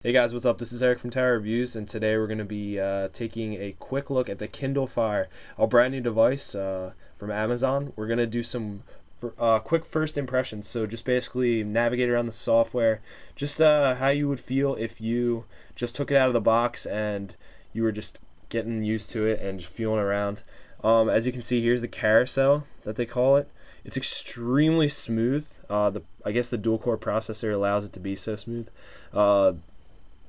Hey guys, what's up? This is Eric from TAWRreviews, and today we're going to be taking a quick look at the Kindle Fire, a brand new device from Amazon. We're going to do some quick first impressions, so just basically navigate around the software, just how you would feel if you just took it out of the box and you were just getting used to it and just feeling around. As you can see, here's the carousel that they call it. It's extremely smooth. I guess the dual-core processor allows it to be so smooth.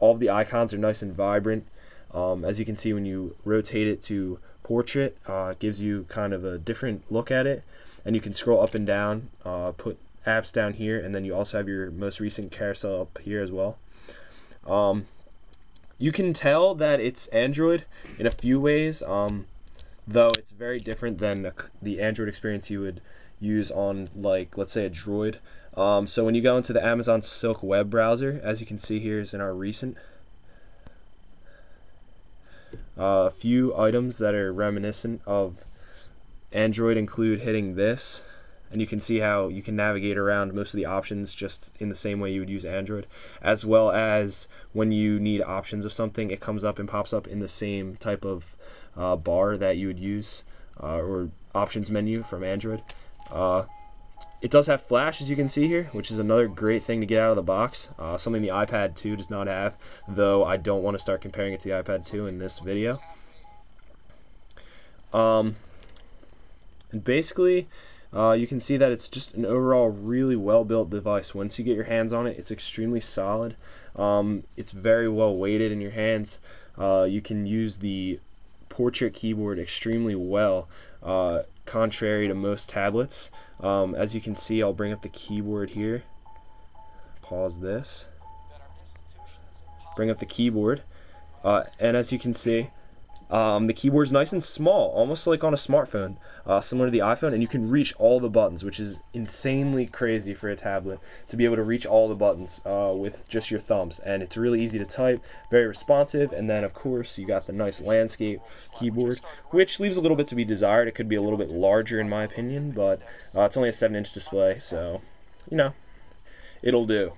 All of the icons are nice and vibrant. As you can see, when you rotate it to portrait, it gives you kind of a different look at it. And you can scroll up and down, put apps down here, and then you also have your most recent carousel up here as well. You can tell that it's Android in a few ways, though it's very different than the Android experience you would use on, like, let's say a Droid. So when you go into the Amazon Silk web browser, as you can see here is in our recent, a few items that are reminiscent of Android include hitting this, and you can see how you can navigate around most of the options just in the same way you would use Android, as well as when you need options of something, it comes up and pops up in the same type of bar that you would use, or options menu from Android. It does have flash, as you can see here, which is another great thing to get out of the box. Something the iPad 2 does not have, though I don't want to start comparing it to the iPad 2 in this video. And basically, you can see that it's just an overall really well-built device. Once you get your hands on it, it's extremely solid. It's very well weighted in your hands. You can use the portrait keyboard extremely well, contrary to most tablets. As you can see, I'll bring up the keyboard here. Pause this. Bring up the keyboard. And as you can see, the keyboard's nice and small, almost like on a smartphone, similar to the iPhone, and you can reach all the buttons, which is insanely crazy for a tablet, to be able to reach all the buttons with just your thumbs. And it's really easy to type, very responsive, and then of course you got the nice landscape keyboard, which leaves a little bit to be desired. It could be a little bit larger in my opinion, but it's only a 7-inch display, so, you know, it'll do.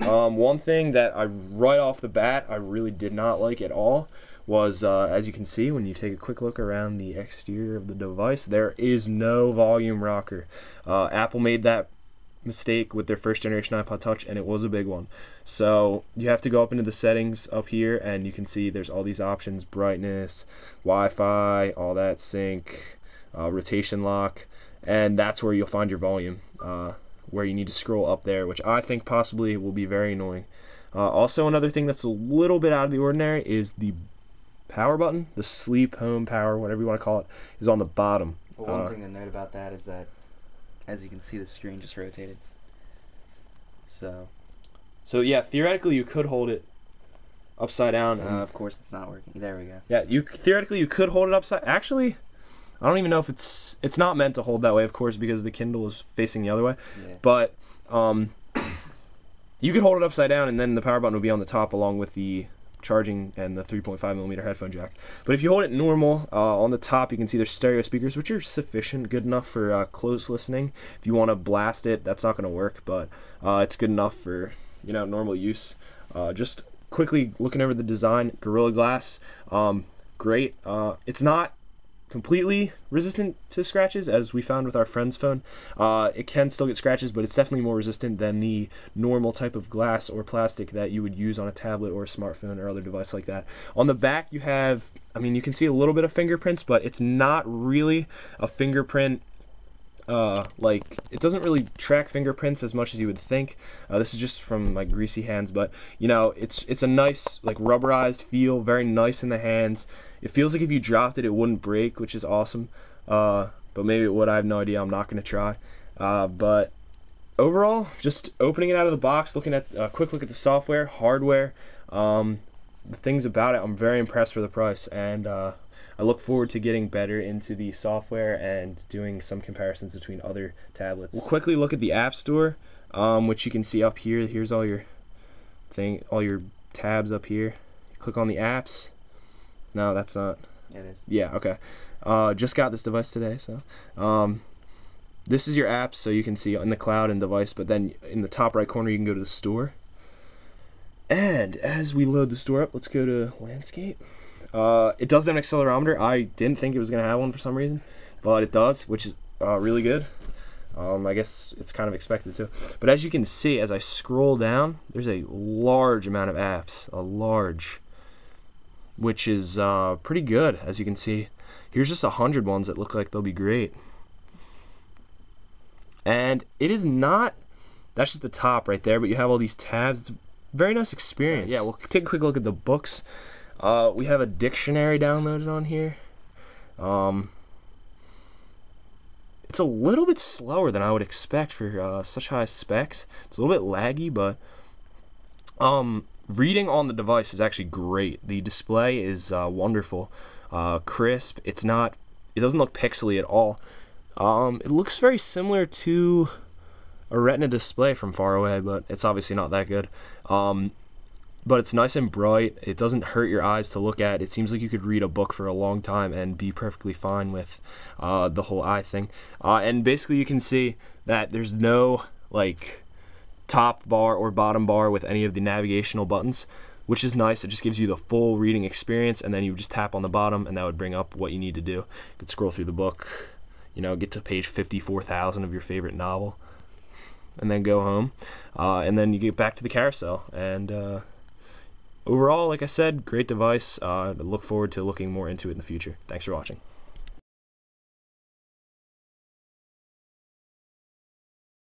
One thing that right off the bat I really did not like at all was, as you can see when you take a quick look around the exterior of the device, there is no volume rocker. Apple made that mistake with their first generation iPod Touch, and it was a big one. So you have to go up into the settings up here, and you can see there's all these options: brightness, Wi-Fi, all that, sync, rotation lock, and that's where you'll find your volume. Where you need to scroll up there, which I think possibly will be very annoying. Also, another thing that's a little bit out of the ordinary is the power button, the sleep, home, power, whatever you want to call it, is on the bottom. Well, one thing to note about that is that, as you can see, the screen just rotated. So yeah, theoretically you could hold it upside down. Of course, it's not working. There we go. Yeah, theoretically you could hold it upside. Actually, I don't even know if it's not meant to hold that way, of course, because the Kindle is facing the other way. Yeah. But you could hold it upside down, and then the power button would be on the top along with the charging and the 3.5mm headphone jack. But if you hold it normal, on the top you can see there's stereo speakers, which are sufficient, good enough for close listening. If you want to blast it, that's not going to work, but it's good enough for, you know, normal use. Just quickly looking over the design, Gorilla Glass, great. It's not completely resistant to scratches, as we found with our friend's phone. It can still get scratches, but it's definitely more resistant than the normal type of glass or plastic that you would use on a tablet or a smartphone or other device like that. On the back you have, I mean, you can see a little bit of fingerprints, but it's not really a fingerprint. Like, it doesn't really track fingerprints as much as you would think. This is just from my greasy hands, but you know, it's a nice, like, rubberized feel, very nice in the hands. It feels like if you dropped it, it wouldn't break, which is awesome. But maybe it would. I have no idea. I'm not going to try. But overall, just opening it out of the box, looking at a quick look at the software, hardware, the things about it, I'm very impressed for the price, and I look forward to getting better into the software and doing some comparisons between other tablets. We'll quickly look at the App Store, which you can see up here. Here's all your tabs up here. Click on the apps. No, that's not. It is. Yeah, okay. Just got this device today, so this is your apps, so you can see in the cloud and device, but then in the top right corner you can go to the store. And as we load the store up, let's go to landscape. It does have an accelerometer. I didn't think it was going to have one for some reason, but it does, which is really good. I guess it's kind of expected to. But as you can see, as I scroll down, there's a large amount of apps. Which is pretty good, as you can see. Here's just 100 ones that look like they'll be great. And it is not, that's just the top right there, but you have all these tabs. It's a very nice experience. Yeah, we'll take a quick look at the books. We have a dictionary downloaded on here. It's a little bit slower than I would expect for such high specs. It's a little bit laggy, but reading on the device is actually great. The display is wonderful, crisp. It doesn't look pixely at all. It looks very similar to a Retina display from far away, but it's obviously not that good. But it's nice and bright. It doesn't hurt your eyes to look at. It seems like you could read a book for a long time and be perfectly fine with the whole eye thing. And basically you can see that there's no like top bar or bottom bar with any of the navigational buttons, which is nice. It just gives you the full reading experience, and then you just tap on the bottom and that would bring up what you need to do. You could scroll through the book, get to page 54,000 of your favorite novel, and then go home. And then you get back to the carousel. And overall, like I said, great device. I look forward to looking more into it in the future. Thanks for watching.